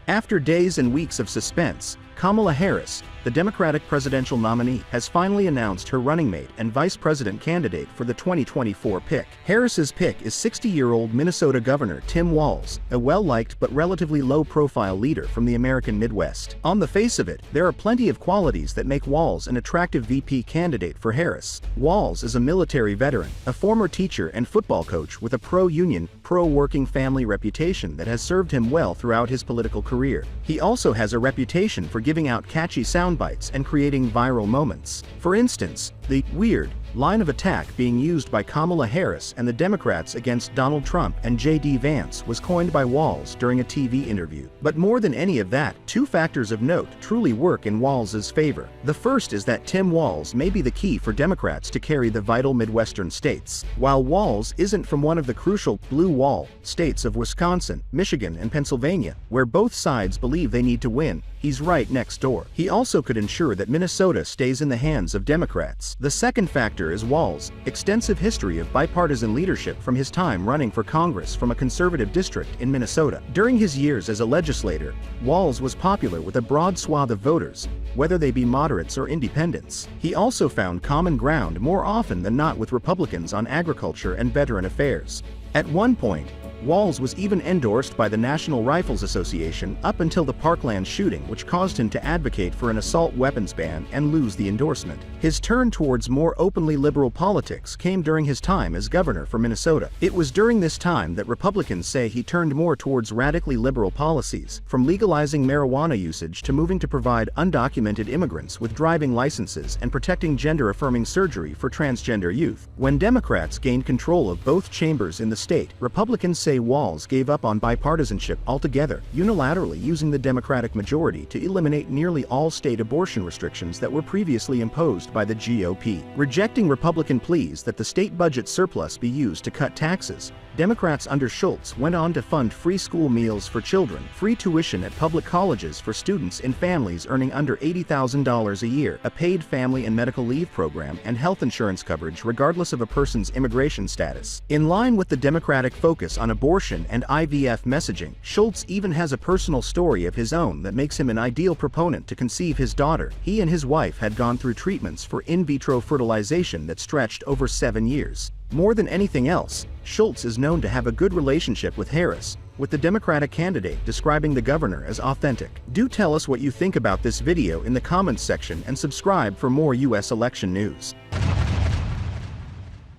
After days and weeks of suspense, Kamala Harris, the Democratic presidential nominee, has finally announced her running mate and vice president candidate for the 2024 pick. Harris's pick is 60-year-old Minnesota Governor Tim Walz, a well-liked but relatively low-profile leader from the American Midwest. On the face of it, there are plenty of qualities that make Walz an attractive VP candidate for Harris. Walz is a military veteran, a former teacher and football coach with a pro-union, pro-working family reputation that has served him well throughout his political career. He also has a reputation for giving out catchy soundbites and creating viral moments. For instance, the "weird" line of attack being used by Kamala Harris and the Democrats against Donald Trump and J.D. Vance was coined by Walz during a TV interview. But more than any of that, two factors of note truly work in Walz's favor. The first is that Tim Walz may be the key for Democrats to carry the vital Midwestern states. While Walz isn't from one of the crucial blue wall states of Wisconsin, Michigan, and Pennsylvania, where both sides believe they need to win, he's right next door. He also could ensure that Minnesota stays in the hands of Democrats. The second factor is Walz's extensive history of bipartisan leadership from his time running for Congress from a conservative district in Minnesota. During his years as a legislator, Walz was popular with a broad swath of voters, whether they be moderates or independents. He also found common ground more often than not with Republicans on agriculture and veteran affairs. At one point, Walz was even endorsed by the National Rifles Association up until the Parkland shooting, which caused him to advocate for an assault weapons ban and lose the endorsement. His turn towards more openly liberal politics came during his time as governor for Minnesota. It was during this time that Republicans say he turned more towards radically liberal policies, from legalizing marijuana usage to moving to provide undocumented immigrants with driving licenses and protecting gender-affirming surgery for transgender youth. When Democrats gained control of both chambers in the state, Republicans say Walz gave up on bipartisanship altogether, unilaterally using the Democratic majority to eliminate nearly all state abortion restrictions that were previously imposed by the GOP. Rejecting Republican pleas that the state budget surplus be used to cut taxes, Democrats under Schultz went on to fund free school meals for children, free tuition at public colleges for students in families earning under $80,000 a year, a paid family and medical leave program, and health insurance coverage regardless of a person's immigration status. In line with the Democratic focus on abortion and IVF messaging, Schultz even has a personal story of his own that makes him an ideal proponent to conceive his daughter. He and his wife had gone through treatments for in vitro fertilization that stretched over 7 years. More than anything else, Schultz is known to have a good relationship with Harris, with the Democratic candidate describing the governor as authentic. Do tell us what you think about this video in the comments section and subscribe for more U.S. election news.